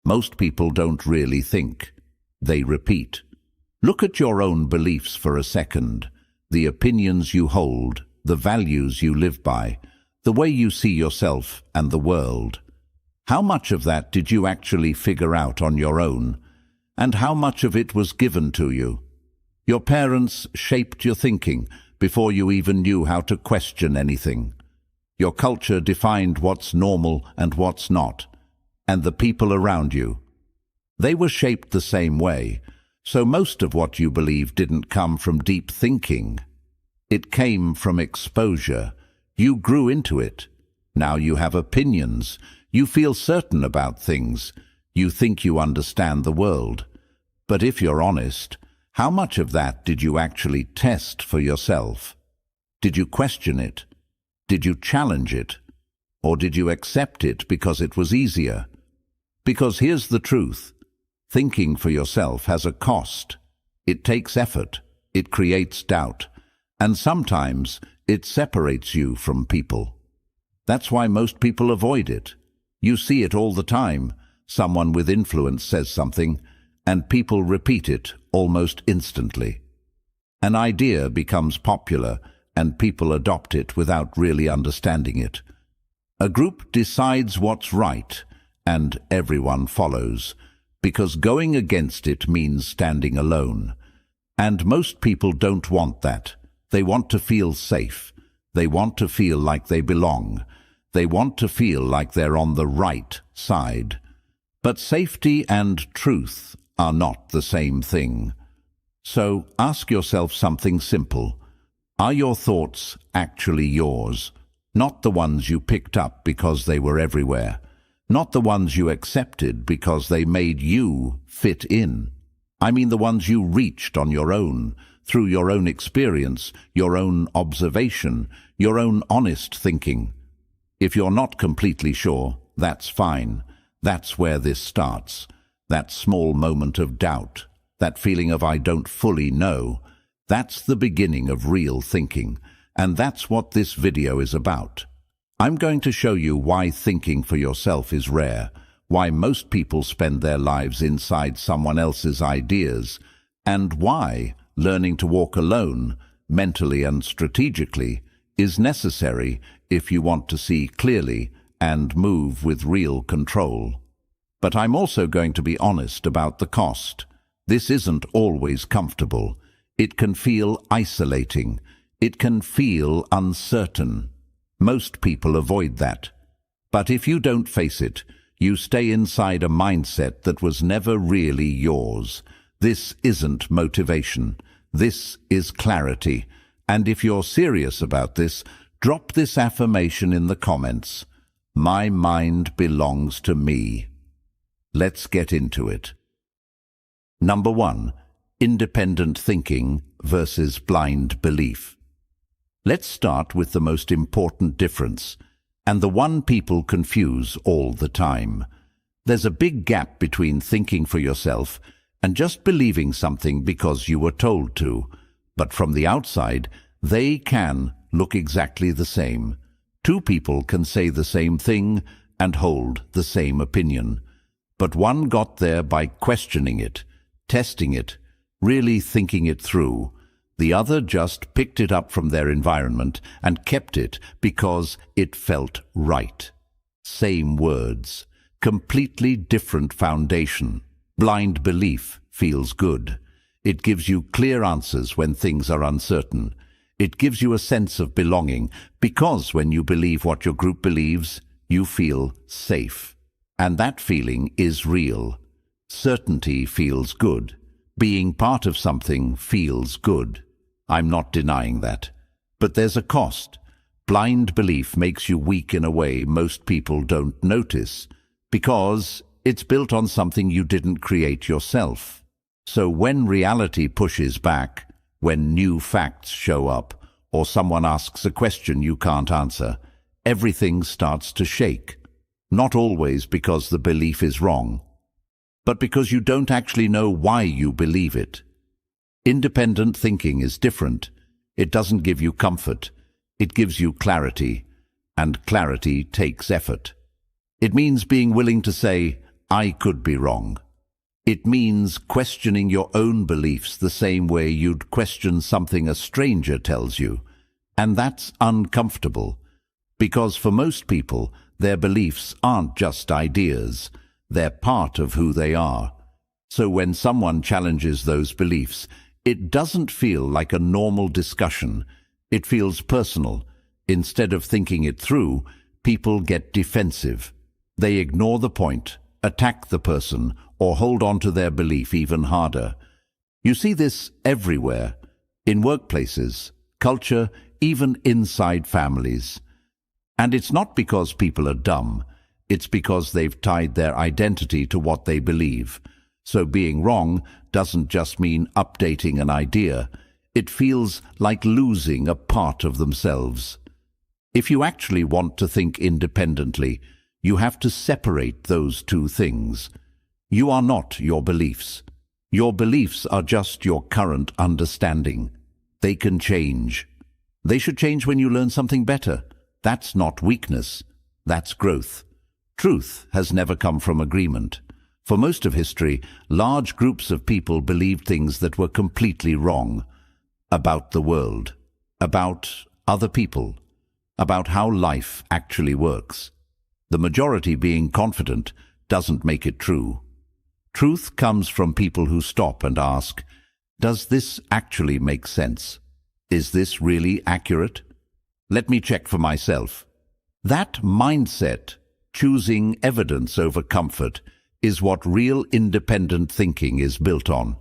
Most people don't really think. They repeat. Look at your own beliefs for a second, the opinions you hold, the values you live by, the way you see yourself and the world. How much of that did you actually figure out on your own? And how much of it was given to you? Your parents shaped your thinking before you even knew how to question anything. Your culture defined what's normal and what's not, and the people around you. They were shaped the same way, so most of what you believe didn't come from deep thinking. It came from exposure. You grew into it. Now you have opinions. You feel certain about things. You think you understand the world. But if you're honest, how much of that did you actually test for yourself? Did you question it? Did you challenge it? Or did you accept it because it was easier? Because here's the truth. Thinking for yourself has a cost. It takes effort. It creates doubt. And sometimes it separates you from people. That's why most people avoid it. You see it all the time. Someone with influence says something, and people repeat it almost instantly. An idea becomes popular, and people adopt it without really understanding it. A group decides what's right, and everyone follows, because going against it means standing alone. And most people don't want that. They want to feel safe. They want to feel like they belong. They want to feel like they're on the right side. But safety and truth are not the same thing. So ask yourself something simple. Are your thoughts actually yours? Not the ones you picked up because they were everywhere. Not the ones you accepted because they made you fit in. I mean the ones you reached on your own, through your own experience, your own observation, your own honest thinking. If you're not completely sure, that's fine. That's where this starts. That small moment of doubt, that feeling of I don't fully know, that's the beginning of real thinking, and that's what this video is about. I'm going to show you why thinking for yourself is rare, why most people spend their lives inside someone else's ideas, and why learning to walk alone, mentally and strategically, is necessary if you want to see clearly and move with real control. But I'm also going to be honest about the cost. This isn't always comfortable. It can feel isolating. It can feel uncertain. Most people avoid that. But if you don't face it, you stay inside a mindset that was never really yours. This isn't motivation. This is clarity. And if you're serious about this, drop this affirmation in the comments. My mind belongs to me. Let's get into it. Number 1. Independent thinking versus blind belief. Let's start with the most important difference, and the one people confuse all the time. There's a big gap between thinking for yourself and just believing something because you were told to. But from the outside, they can look exactly the same. Two people can say the same thing and hold the same opinion. But one got there by questioning it, testing it, really thinking it through. The other just picked it up from their environment and kept it because it felt right. Same words, completely different foundation. Blind belief feels good. It gives you clear answers when things are uncertain. It gives you a sense of belonging because when you believe what your group believes, you feel safe. And that feeling is real. Certainty feels good. Being part of something feels good. I'm not denying that. But there's a cost. Blind belief makes you weak in a way most people don't notice because it's built on something you didn't create yourself. So when reality pushes back, when new facts show up, or someone asks a question you can't answer, everything starts to shake. Not always because the belief is wrong, but because you don't actually know why you believe it. Independent thinking is different. It doesn't give you comfort. It gives you clarity, and clarity takes effort. It means being willing to say, "I could be wrong." It means questioning your own beliefs the same way you'd question something a stranger tells you. And that's uncomfortable, because for most people, their beliefs aren't just ideas, they're part of who they are. So when someone challenges those beliefs, it doesn't feel like a normal discussion. It feels personal. Instead of thinking it through, people get defensive. They ignore the point, attack the person, or hold on to their belief even harder. You see this everywhere, in workplaces, culture, even inside families. And it's not because people are dumb, it's because they've tied their identity to what they believe. So being wrong doesn't just mean updating an idea, it feels like losing a part of themselves. If you actually want to think independently, you have to separate those two things. You are not your beliefs. Your beliefs are just your current understanding. They can change. They should change when you learn something better. That's not weakness. That's growth. Truth has never come from agreement. For most of history, large groups of people believed things that were completely wrong. About the world. About other people. About how life actually works. The majority being confident doesn't make it true. Truth comes from people who stop and ask, does this actually make sense? Is this really accurate? Let me check for myself. That mindset, choosing evidence over comfort, is what real independent thinking is built on.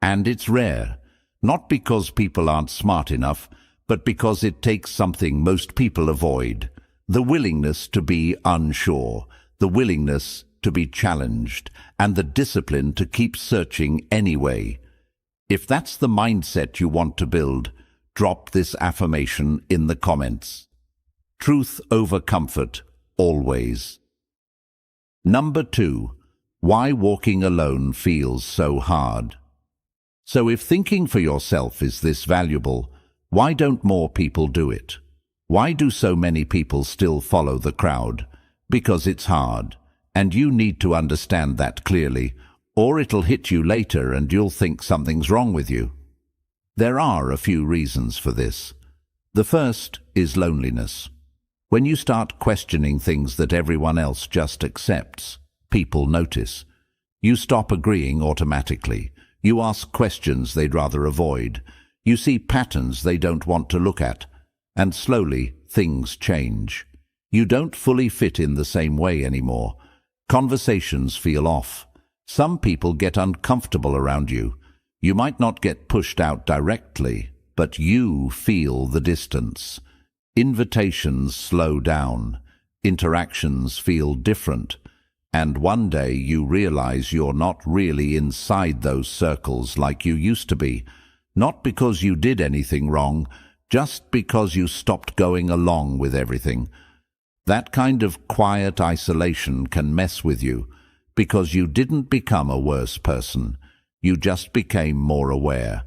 And it's rare, not because people aren't smart enough, but because it takes something most people avoid: the willingness to be unsure, the willingness to be challenged, and the discipline to keep searching anyway. If that's the mindset you want to build, drop this affirmation in the comments. Truth over comfort, always. Number 2. Why walking alone feels so hard. So if thinking for yourself is this valuable, why don't more people do it? Why do so many people still follow the crowd? Because it's hard. And you need to understand that clearly, or it'll hit you later and you'll think something's wrong with you. There are a few reasons for this. The first is loneliness. When you start questioning things that everyone else just accepts, people notice. You stop agreeing automatically. You ask questions they'd rather avoid. You see patterns they don't want to look at. And slowly, things change. You don't fully fit in the same way anymore. Conversations feel off. Some people get uncomfortable around you. You might not get pushed out directly, but you feel the distance. Invitations slow down. Interactions feel different. And one day you realize you're not really inside those circles like you used to be. Not because you did anything wrong, just because you stopped going along with everything. That kind of quiet isolation can mess with you, because you didn't become a worse person. You just became more aware.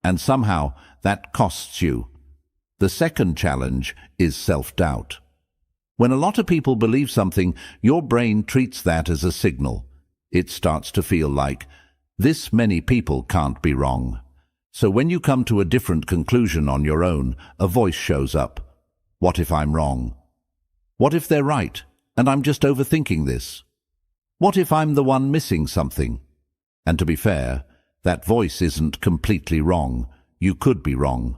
And somehow that costs you. The second challenge is self-doubt. When a lot of people believe something, your brain treats that as a signal. It starts to feel like, this many people can't be wrong. So when you come to a different conclusion on your own, a voice shows up. What if I'm wrong? What if they're right, and I'm just overthinking this? What if I'm the one missing something? And to be fair, that voice isn't completely wrong. You could be wrong.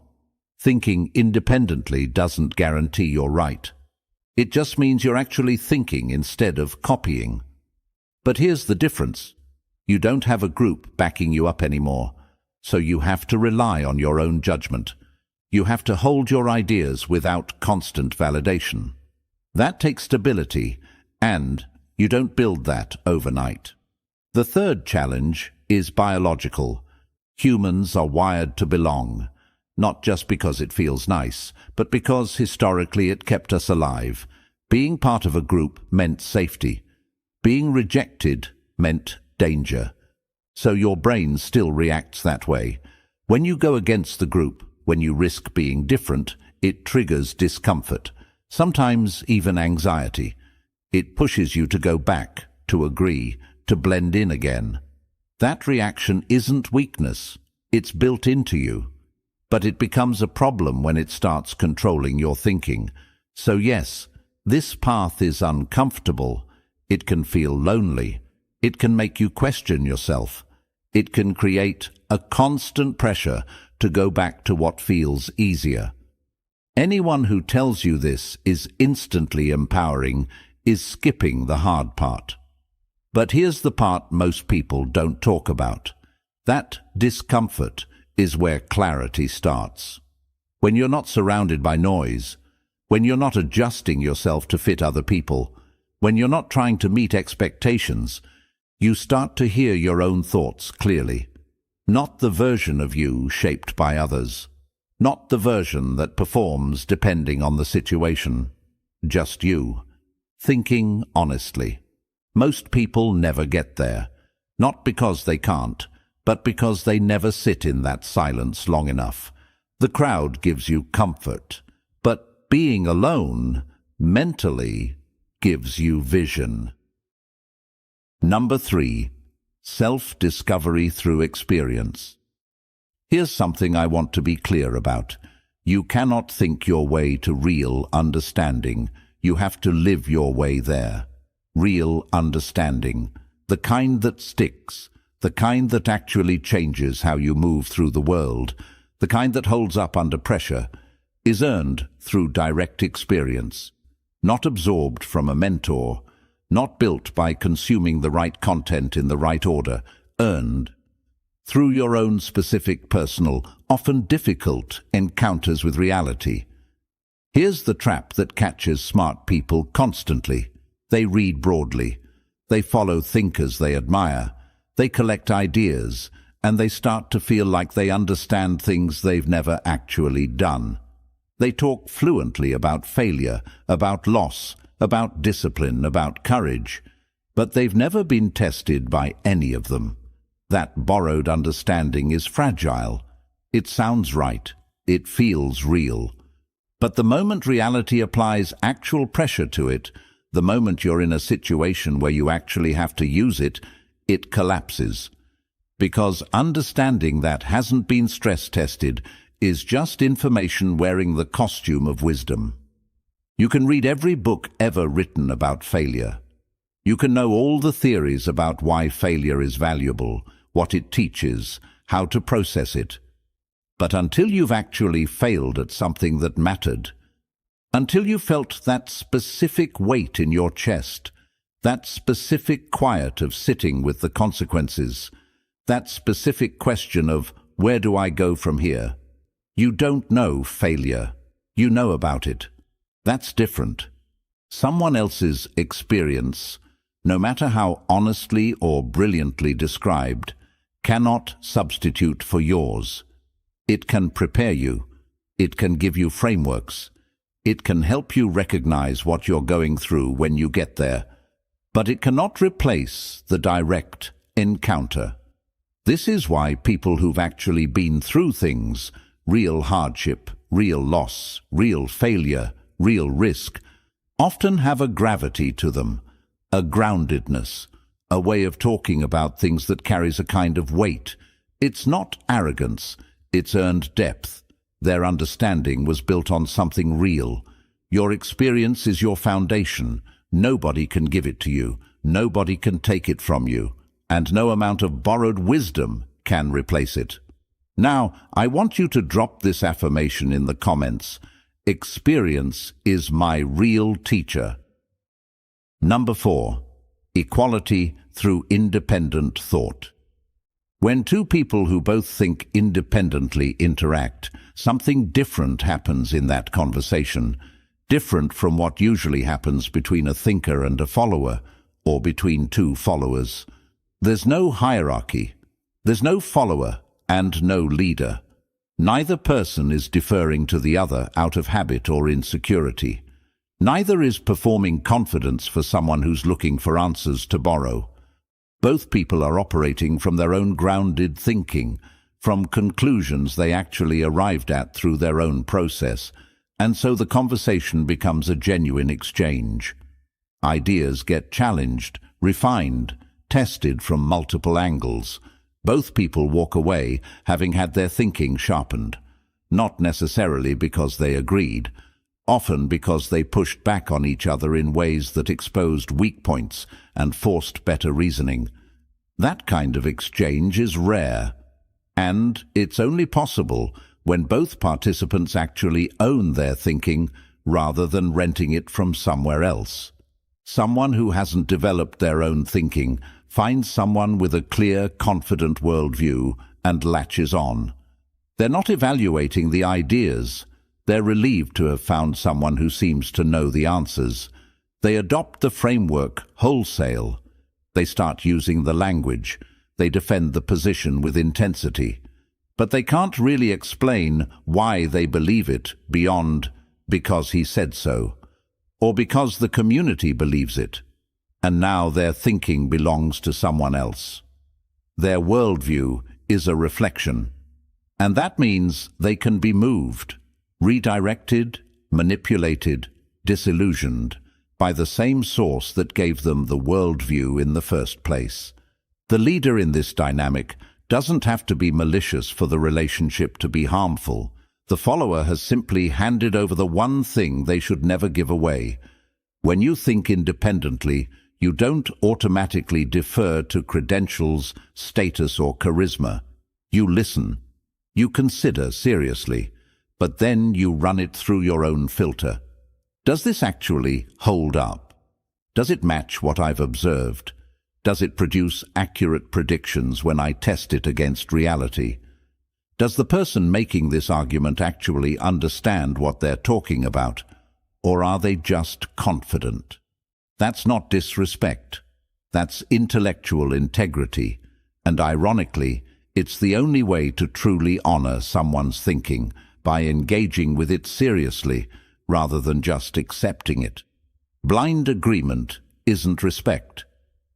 Thinking independently doesn't guarantee you're right. It just means you're actually thinking instead of copying. But here's the difference. You don't have a group backing you up anymore, so you have to rely on your own judgment. You have to hold your ideas without constant validation. That takes stability, and you don't build that overnight. The third challenge is biological. Humans are wired to belong, not just because it feels nice, but because historically it kept us alive. Being part of a group meant safety. Being rejected meant danger. So your brain still reacts that way. When you go against the group, when you risk being different, it triggers discomfort. Sometimes even anxiety. It pushes you to go back, to agree, to blend in again. That reaction isn't weakness, it's built into you. But it becomes a problem when it starts controlling your thinking. So yes, this path is uncomfortable. It can feel lonely. It can make you question yourself. It can create a constant pressure to go back to what feels easier. Anyone who tells you this is instantly empowering, is skipping the hard part. But here's the part most people don't talk about. That discomfort is where clarity starts. When you're not surrounded by noise, when you're not adjusting yourself to fit other people, when you're not trying to meet expectations, you start to hear your own thoughts clearly. Not the version of you shaped by others. Not the version that performs depending on the situation. Just you, thinking honestly. Most people never get there, not because they can't, but because they never sit in that silence long enough. The crowd gives you comfort, but being alone, mentally, gives you vision. Number 3, self-discovery through experience. Here's something I want to be clear about. You cannot think your way to real understanding. You have to live your way there. Real understanding, the kind that sticks, the kind that actually changes how you move through the world, the kind that holds up under pressure, is earned through direct experience, not absorbed from a mentor, not built by consuming the right content in the right order, earned through your own specific, personal, often difficult encounters with reality. Here's the trap that catches smart people constantly. They read broadly. They follow thinkers they admire. They collect ideas, and they start to feel like they understand things they've never actually done. They talk fluently about failure, about loss, about discipline, about courage, but they've never been tested by any of them. That borrowed understanding is fragile. It sounds right. It feels real. But the moment reality applies actual pressure to it, the moment you're in a situation where you actually have to use it, it collapses. Because understanding that hasn't been stress-tested is just information wearing the costume of wisdom. You can read every book ever written about failure. You can know all the theories about why failure is valuable, what it teaches, how to process it. But until you've actually failed at something that mattered, until you felt that specific weight in your chest, that specific quiet of sitting with the consequences, that specific question of where do I go from here, you don't know failure. You know about it. That's different. Someone else's experience, no matter how honestly or brilliantly described, cannot substitute for yours. It can prepare you. It can give you frameworks. It can help you recognize what you're going through when you get there. But it cannot replace the direct encounter. This is why people who've actually been through things, real hardship, real loss, real failure, real risk, often have a gravity to them, a groundedness, a way of talking about things that carries a kind of weight. It's not arrogance, it's earned depth. Their understanding was built on something real. Your experience is your foundation. Nobody can give it to you. Nobody can take it from you. And no amount of borrowed wisdom can replace it. Now, I want you to drop this affirmation in the comments. Experience is my real teacher. Number 4, equality through independent thought. When two people who both think independently interact, something different happens in that conversation, different from what usually happens between a thinker and a follower, or between two followers. There's no hierarchy. There's no follower and no leader. Neither person is deferring to the other out of habit or insecurity. Neither is performing confidence for someone who's looking for answers to borrow. Both people are operating from their own grounded thinking, from conclusions they actually arrived at through their own process, and so the conversation becomes a genuine exchange. Ideas get challenged, refined, tested from multiple angles. Both people walk away having had their thinking sharpened, not necessarily because they agreed, often because they pushed back on each other in ways that exposed weak points and forced better reasoning. That kind of exchange is rare, and it's only possible when both participants actually own their thinking rather than renting it from somewhere else. Someone who hasn't developed their own thinking finds someone with a clear, confident worldview and latches on. They're not evaluating the ideas. They're relieved to have found someone who seems to know the answers. They adopt the framework wholesale. They start using the language. They defend the position with intensity. But they can't really explain why they believe it beyond because he said so, or because the community believes it, and now their thinking belongs to someone else. Their worldview is a reflection, and that means they can be moved, redirected, manipulated, disillusioned by the same source that gave them the worldview in the first place. The leader in this dynamic doesn't have to be malicious for the relationship to be harmful. The follower has simply handed over the one thing they should never give away. When you think independently, you don't automatically defer to credentials, status, or charisma. You listen. You consider seriously, but then you run it through your own filter. Does this actually hold up? Does it match what I've observed? Does it produce accurate predictions when I test it against reality? Does the person making this argument actually understand what they're talking about, or are they just confident? That's not disrespect. That's intellectual integrity, and ironically, it's the only way to truly honor someone's thinking, by engaging with it seriously rather than just accepting it. Blind agreement isn't respect.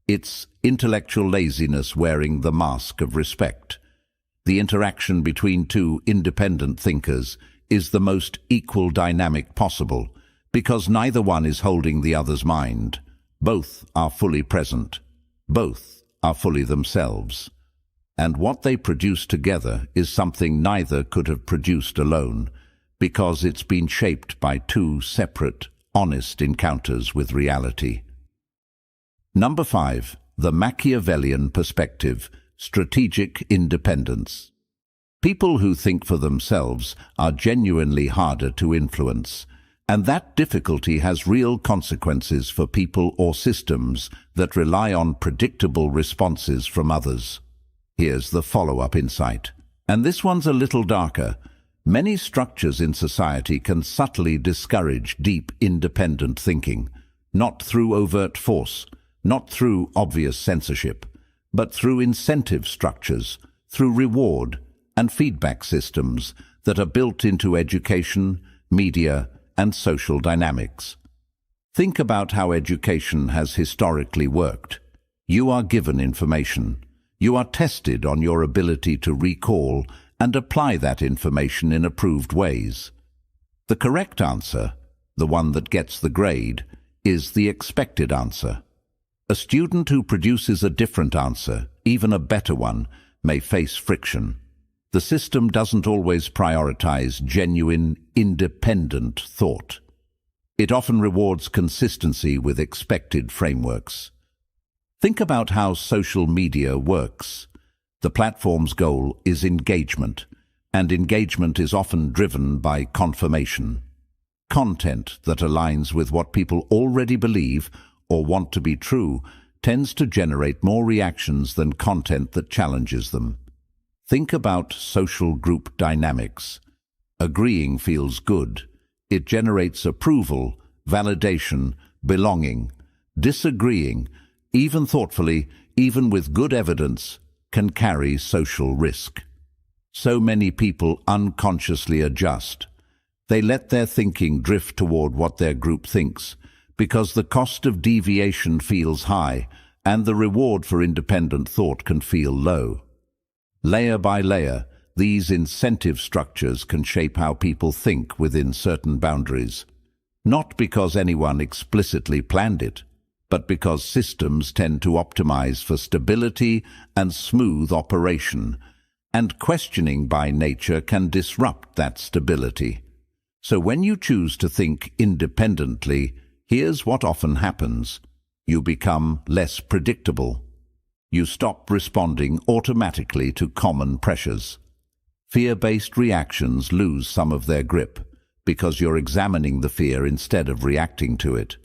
It's intellectual laziness wearing the mask of respect. The interaction between two independent thinkers is the most equal dynamic possible because neither one is holding the other's mind. Both are fully present. Both are fully themselves. And what they produce together is something neither could have produced alone because it's been shaped by two separate, honest encounters with reality. Number 5. The Machiavellian perspective. Strategic independence. People who think for themselves are genuinely harder to influence, and that difficulty has real consequences for people or systems that rely on predictable responses from others. Here's the follow-up insight, and this one's a little darker. Many structures in society can subtly discourage deep, independent thinking, not through overt force, not through obvious censorship, but through incentive structures, through reward and feedback systems that are built into education, media, and social dynamics. Think about how education has historically worked. You are given information. You are tested on your ability to recall and apply that information in approved ways. The correct answer, the one that gets the grade, is the expected answer. A student who produces a different answer, even a better one, may face friction. The system doesn't always prioritize genuine, independent thought. It often rewards consistency with expected frameworks. Think about how social media works. The platform's goal is engagement, and engagement is often driven by confirmation. Content that aligns with what people already believe or want to be true tends to generate more reactions than content that challenges them. Think about social group dynamics. Agreeing feels good. It generates approval, validation, belonging. Disagreeing, even thoughtfully, even with good evidence, can carry social risk. So many people unconsciously adjust. They let their thinking drift toward what their group thinks, because the cost of deviation feels high and the reward for independent thought can feel low. Layer by layer, these incentive structures can shape how people think within certain boundaries, not because anyone explicitly planned it, but because systems tend to optimize for stability and smooth operation, and questioning by nature can disrupt that stability. So when you choose to think independently, here's what often happens. You become less predictable. You stop responding automatically to common pressures. Fear-based reactions lose some of their grip because you're examining the fear instead of reacting to it.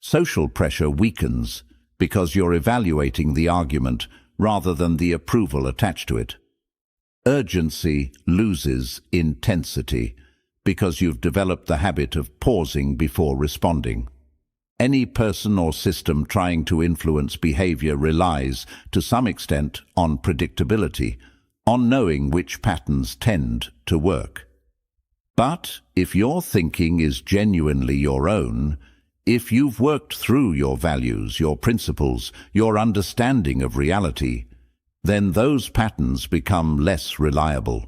Social pressure weakens because you're evaluating the argument rather than the approval attached to it. Urgency loses intensity because you've developed the habit of pausing before responding. Any person or system trying to influence behavior relies, to some extent, on predictability, on knowing which patterns tend to work. But if your thinking is genuinely your own, if you've worked through your values, your principles, your understanding of reality, then those patterns become less reliable.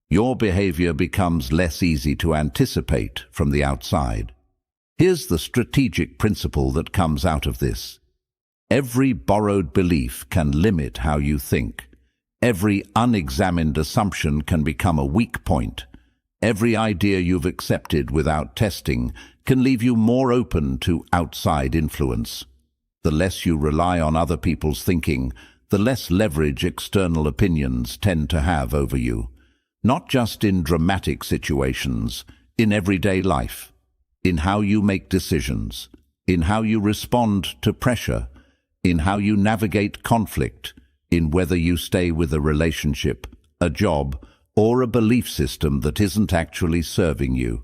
Your behavior becomes less easy to anticipate from the outside. Here's the strategic principle that comes out of this. Every borrowed belief can limit how you think. Every unexamined assumption can become a weak point. Every idea you've accepted without testing can leave you more open to outside influence. The less you rely on other people's thinking, the less leverage external opinions tend to have over you. Not just in dramatic situations, in everyday life, in how you make decisions, in how you respond to pressure, in how you navigate conflict, in whether you stay with a relationship, a job, or a belief system that isn't actually serving you,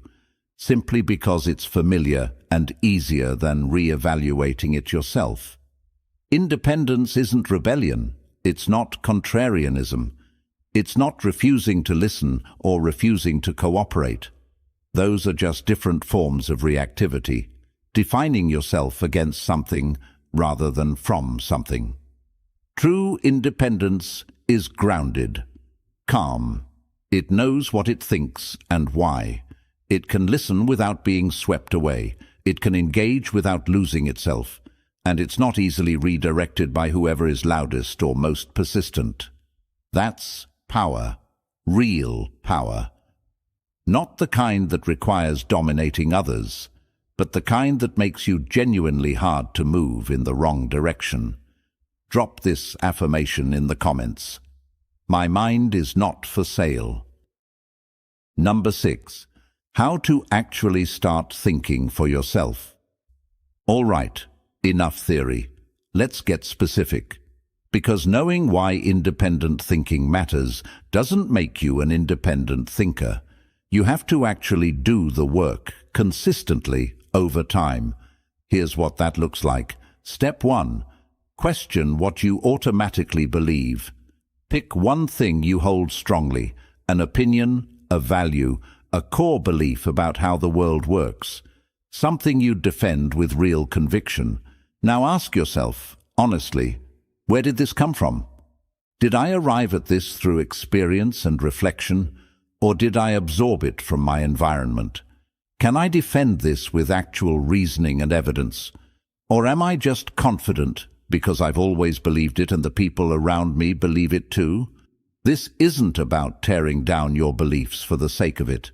simply because it's familiar and easier than re-evaluating it yourself. Independence isn't rebellion. It's not contrarianism. It's not refusing to listen or refusing to cooperate. Those are just different forms of reactivity, defining yourself against something rather than from something. True independence is grounded, calm. It knows what it thinks and why. It can listen without being swept away. It can engage without losing itself. And it's not easily redirected by whoever is loudest or most persistent. That's power, real power. Not the kind that requires dominating others, but the kind that makes you genuinely hard to move in the wrong direction. Drop this affirmation in the comments. My mind is not for sale. Number 6. How to actually start thinking for yourself. All right, enough theory. Let's get specific. Because knowing why independent thinking matters doesn't make you an independent thinker. You have to actually do the work consistently over time. Here's what that looks like. Step 1. Question what you automatically believe. Pick one thing you hold strongly, an opinion, a value, a core belief about how the world works, something you defend with real conviction. Now ask yourself, honestly, where did this come from? Did I arrive at this through experience and reflection, or did I absorb it from my environment? Can I defend this with actual reasoning and evidence? Or am I just confident because I've always believed it and the people around me believe it too? This isn't about tearing down your beliefs for the sake of it.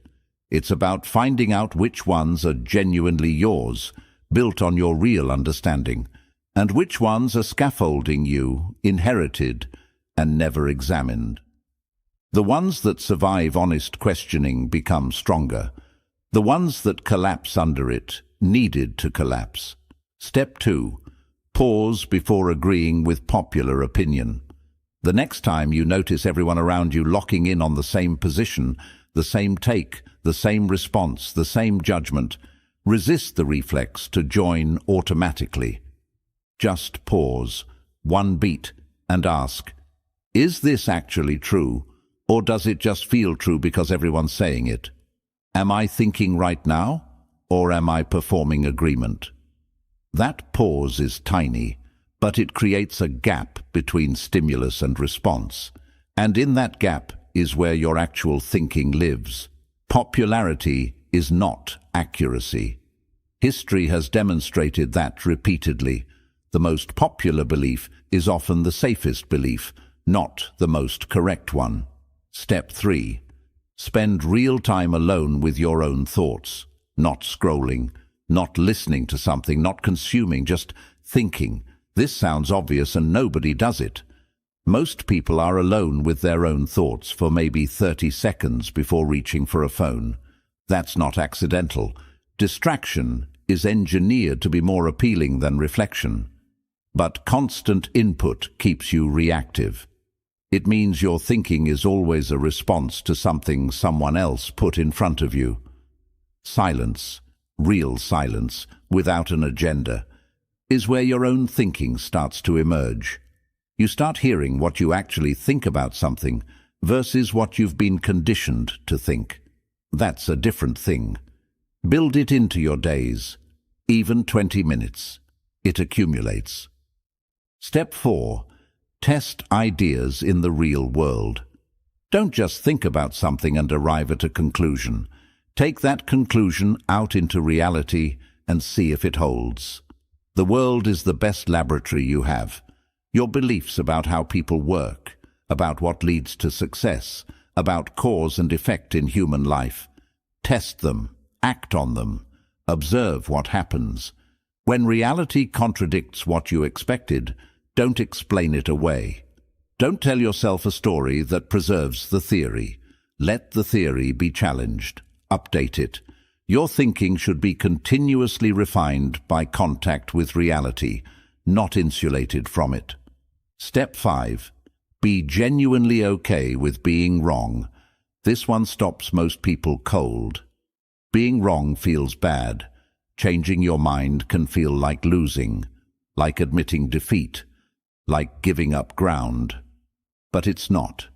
It's about finding out which ones are genuinely yours, built on your real understanding, and which ones are scaffolding you, inherited, and never examined. The ones that survive honest questioning become stronger. The ones that collapse under it needed to collapse. Step 2. Pause before agreeing with popular opinion. The next time you notice everyone around you locking in on the same position, the same take, the same response, the same judgment, resist the reflex to join automatically. Just pause, one beat, and ask, is this actually true, or does it just feel true because everyone's saying it? Am I thinking right now, or am I performing agreement? That pause is tiny, but it creates a gap between stimulus and response. And in that gap is where your actual thinking lives. Popularity is not accuracy. History has demonstrated that repeatedly. The most popular belief is often the safest belief, not the most correct one. Step 3. Spend real time alone with your own thoughts. Not scrolling, not listening to something, not consuming, just thinking. This sounds obvious and nobody does it. Most people are alone with their own thoughts for maybe 30 seconds before reaching for a phone. That's not accidental. Distraction is engineered to be more appealing than reflection. But constant input keeps you reactive. It means your thinking is always a response to something someone else put in front of you. Silence, real silence, without an agenda, is where your own thinking starts to emerge. You start hearing what you actually think about something versus what you've been conditioned to think. That's a different thing. Build it into your days, even 20 minutes. It accumulates. Step 4. Test ideas in the real world. Don't just think about something and arrive at a conclusion. Take that conclusion out into reality and see if it holds. The world is the best laboratory you have. Your beliefs about how people work, about what leads to success, about cause and effect in human life. Test them, act on them, observe what happens. When reality contradicts what you expected, don't explain it away. Don't tell yourself a story that preserves the theory. Let the theory be challenged. Update it. Your thinking should be continuously refined by contact with reality, not insulated from it. Step 5. Be genuinely okay with being wrong. This one stops most people cold. Being wrong feels bad. Changing your mind can feel like losing, like admitting defeat, like giving up ground. But it's not.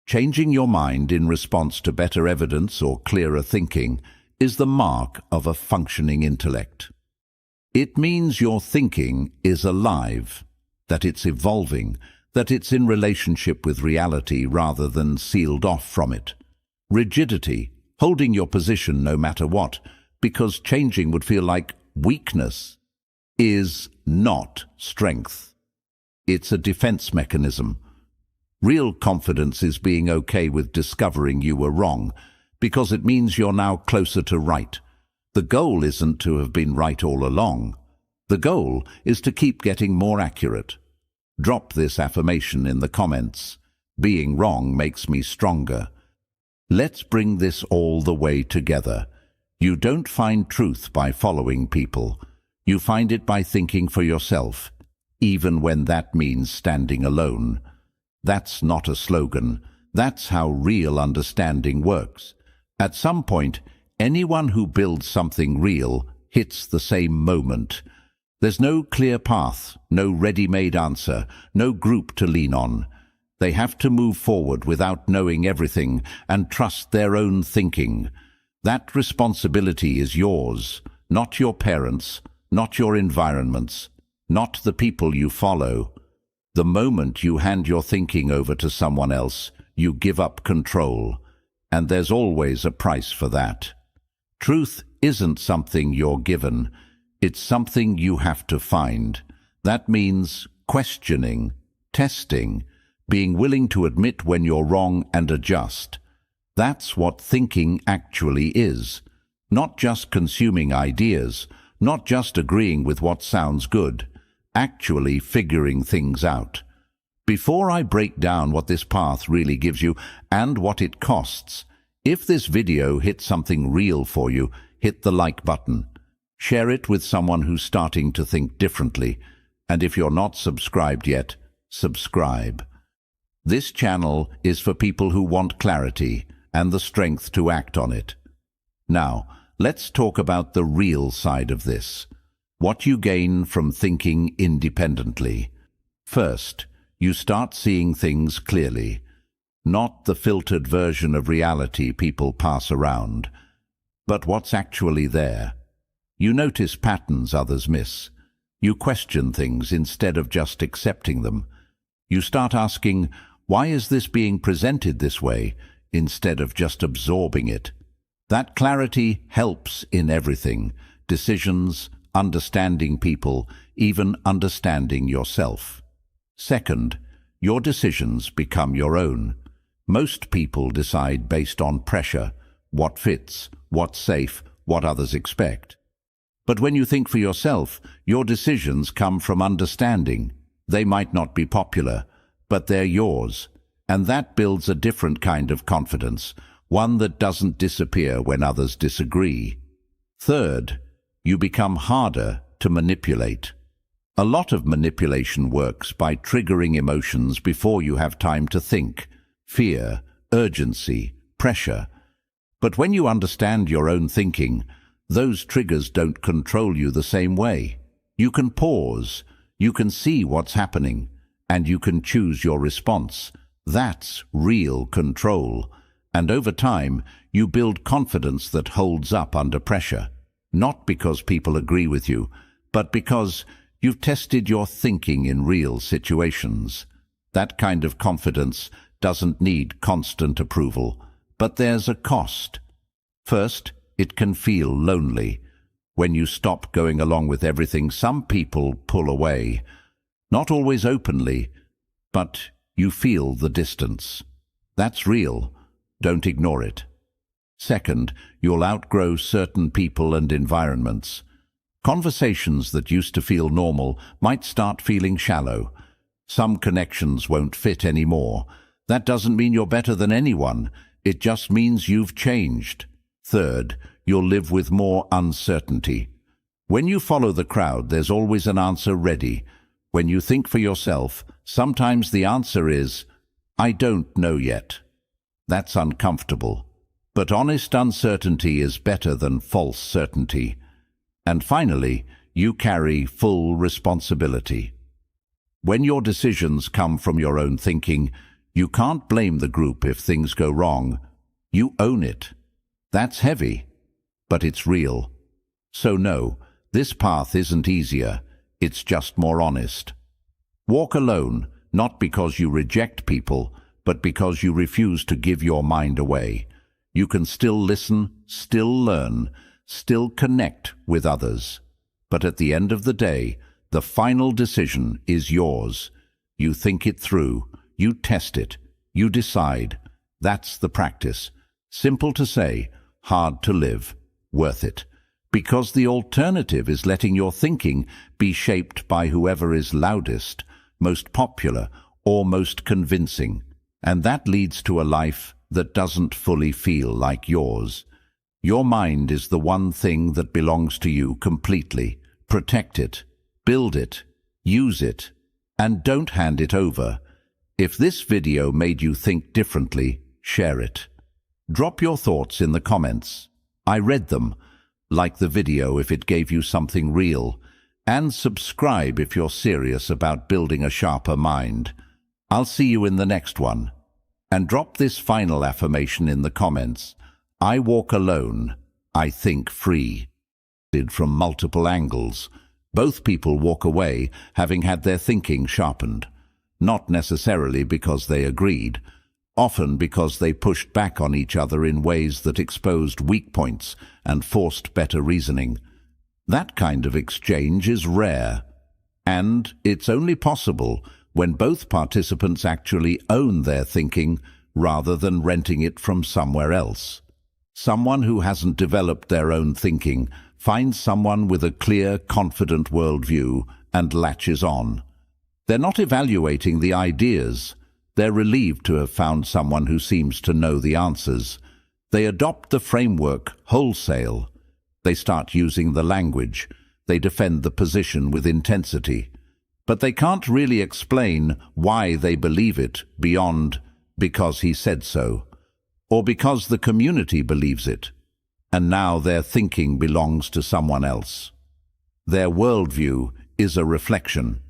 Changing your mind in response to better evidence or clearer thinking is the mark of a functioning intellect. It means your thinking is alive, that it's evolving, that it's in relationship with reality rather than sealed off from it. Rigidity, holding your position no matter what, because changing would feel like weakness, is not strength. It's a defense mechanism. Real confidence is being okay with discovering you were wrong, because it means you're now closer to right. The goal isn't to have been right all along. The goal is to keep getting more accurate. Drop this affirmation in the comments. Being wrong makes me stronger. Let's bring this all the way together. You don't find truth by following people. You find it by thinking for yourself, even when that means standing alone. That's not a slogan. That's how real understanding works. At some point, anyone who builds something real hits the same moment. There's no clear path, no ready-made answer, no group to lean on. They have to move forward without knowing everything and trust their own thinking. That responsibility is yours, not your parents', not your environment's, not the people you follow. The moment you hand your thinking over to someone else, you give up control, and there's always a price for that. Truth isn't something you're given. It's something you have to find. That means questioning, testing, being willing to admit when you're wrong and adjust. That's what thinking actually is. Not just consuming ideas, not just agreeing with what sounds good, actually figuring things out. Before I break down what this path really gives you and what it costs, if this video hit something real for you, hit the like button. Share it with someone who's starting to think differently. And if you're not subscribed yet, subscribe. This channel is for people who want clarity and the strength to act on it. Now, let's talk about the real side of this. What you gain from thinking independently. First, you start seeing things clearly. Not the filtered version of reality people pass around, but what's actually there. You notice patterns others miss. You question things instead of just accepting them. You start asking, why is this being presented this way, instead of just absorbing it? That clarity helps in everything. decisions, understanding people, even understanding yourself. Second, your decisions become your own. Most people decide based on pressure, what fits, what's safe, what others expect. But when you think for yourself, your decisions come from understanding. They might not be popular, but they're yours, and that builds a different kind of confidence, one that doesn't disappear when others disagree. Third, you become harder to manipulate. A lot of manipulation works by triggering emotions before you have time to think. Fear, urgency, pressure. But when you understand your own thinking, those triggers don't control you the same way. You can pause, you can see what's happening, and you can choose your response. That's real control. And over time, you build confidence that holds up under pressure. Not because people agree with you, but because you've tested your thinking in real situations. That kind of confidence doesn't need constant approval, but there's a cost. First, it can feel lonely. When you stop going along with everything, some people pull away. Not always openly, but you feel the distance. That's real. Don't ignore it. Second, you'll outgrow certain people and environments. Conversations that used to feel normal might start feeling shallow. Some connections won't fit anymore. That doesn't mean you're better than anyone. It just means you've changed. Third, you'll live with more uncertainty. When you follow the crowd, there's always an answer ready. When you think for yourself, sometimes the answer is, I don't know yet. That's uncomfortable. But honest uncertainty is better than false certainty. And finally, you carry full responsibility. When your decisions come from your own thinking, you can't blame the group if things go wrong. You own it. That's heavy, but it's real. So no, this path isn't easier. It's just more honest. Walk alone, not because you reject people, but because you refuse to give your mind away. You can still listen, still learn, still connect with others. But at the end of the day, the final decision is yours. You think it through, you test it, you decide. That's the practice. Simple to say, hard to live, worth it. Because the alternative is letting your thinking be shaped by whoever is loudest, most popular, or most convincing. And that leads to a life that doesn't fully feel like yours. Your mind is the one thing that belongs to you completely. Protect it, build it, use it, and don't hand it over. If this video made you think differently, share it. Drop your thoughts in the comments. I read them. Like the video if it gave you something real. And subscribe if you're serious about building a sharper mind. I'll see you in the next one. And drop this final affirmation in the comments. I walk alone. I think free. From multiple angles. Both people walk away having had their thinking sharpened. Not necessarily because they agreed. Often because they pushed back on each other in ways that exposed weak points and forced better reasoning. That kind of exchange is rare. And it's only possible when both participants actually own their thinking rather than renting it from somewhere else. Someone who hasn't developed their own thinking finds someone with a clear, confident worldview and latches on. They're not evaluating the ideas. They're relieved to have found someone who seems to know the answers. They adopt the framework wholesale. They start using the language. They defend the position with intensity. But they can't really explain why they believe it beyond because he said so, or because the community believes it, and now their thinking belongs to someone else. Their worldview is a reflection,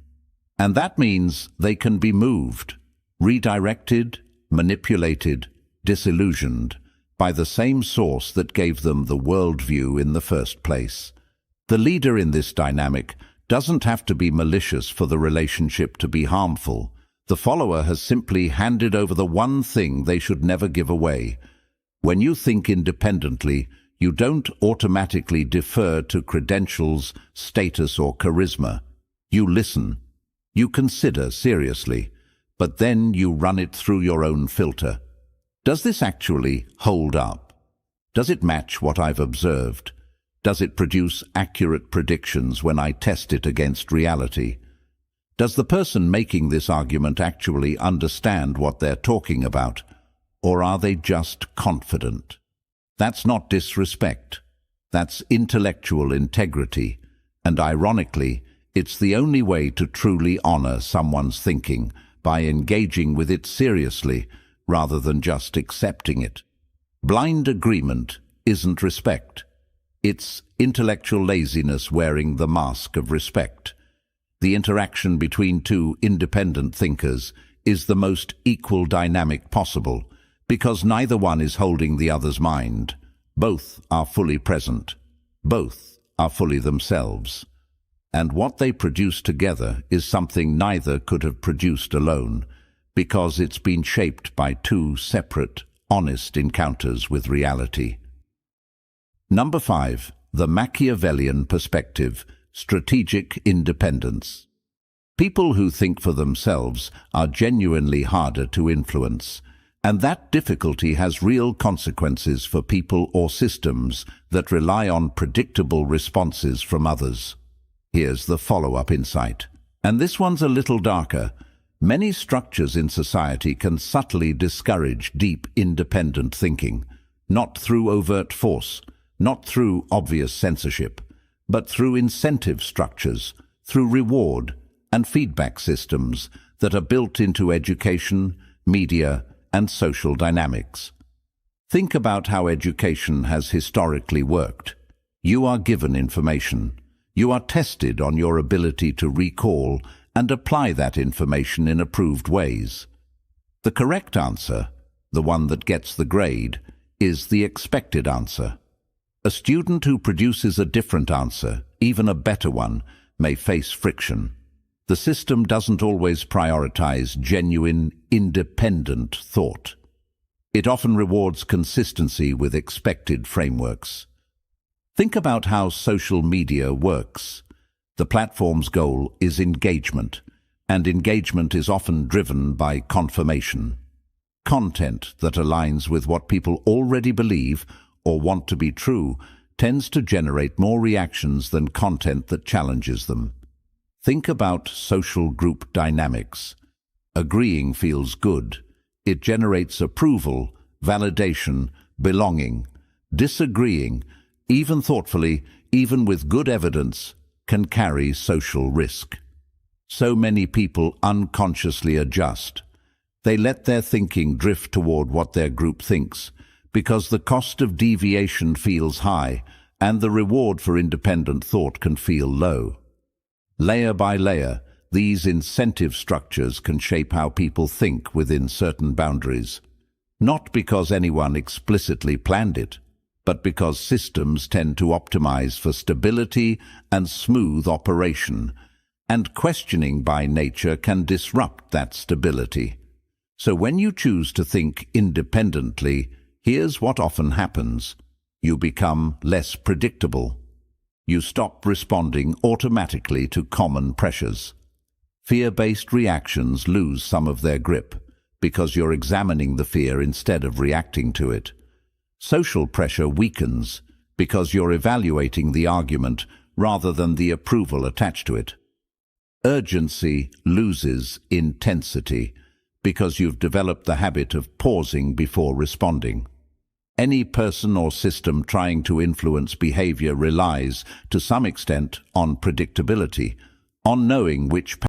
and that means they can be moved, redirected, manipulated, disillusioned by the same source that gave them the worldview in the first place. The leader in this dynamic doesn't have to be malicious for the relationship to be harmful. The follower has simply handed over the one thing they should never give away. When you think independently, You don't automatically defer to credentials, status, or charisma. You listen. You consider seriously, but then you run it through your own filter. Does this actually hold up? Does it match what I've observed? Does it produce accurate predictions when I test it against reality? Does the person making this argument actually understand what they're talking about, or are they just confident? That's not disrespect. That's intellectual integrity, and ironically, it's the only way to truly honor someone's thinking, by engaging with it seriously rather than just accepting it. Blind agreement isn't respect. It's intellectual laziness wearing the mask of respect. The interaction between two independent thinkers is the most equal dynamic possible, because neither one is holding the other's mind. Both are fully present. Both are fully themselves. And what they produce together is something neither could have produced alone, because it's been shaped by two separate, honest encounters with reality. Number 5. The Machiavellian perspective, strategic independence. People who think for themselves are genuinely harder to influence, and that difficulty has real consequences for people or systems that rely on predictable responses from others. Here's the follow-up insight. And this one's a little darker. Many structures in society can subtly discourage deep, independent thinking, not through overt force, not through obvious censorship, but through incentive structures, through reward and feedback systems that are built into education, media, and social dynamics. Think about how education has historically worked. You are given information. You are tested on your ability to recall and apply that information in approved ways. The correct answer, the one that gets the grade, is the expected answer. A student who produces a different answer, even a better one, may face friction. The system doesn't always prioritize genuine, independent thought. It often rewards consistency with expected frameworks. Think about how social media works. The platform's goal is engagement, and engagement is often driven by confirmation. Content that aligns with what people already believe or want to be true tends to generate more reactions than content that challenges them. Think about social group dynamics. Agreeing feels good. It generates approval, validation, belonging. Disagreeing, even thoughtfully, even with good evidence, can carry social risk. So many people unconsciously adjust. They let their thinking drift toward what their group thinks, because the cost of deviation feels high and the reward for independent thought can feel low. Layer by layer, these incentive structures can shape how people think within certain boundaries, not because anyone explicitly planned it, but because systems tend to optimize for stability and smooth operation, and questioning by nature can disrupt that stability. So when you choose to think independently, here's what often happens. You become less predictable. You stop responding automatically to common pressures. Fear-based reactions lose some of their grip because you're examining the fear instead of reacting to it. Social pressure weakens because you're evaluating the argument rather than the approval attached to it. Urgency loses intensity because you've developed the habit of pausing before responding. Any person or system trying to influence behavior relies, to some extent, on predictability, on knowing which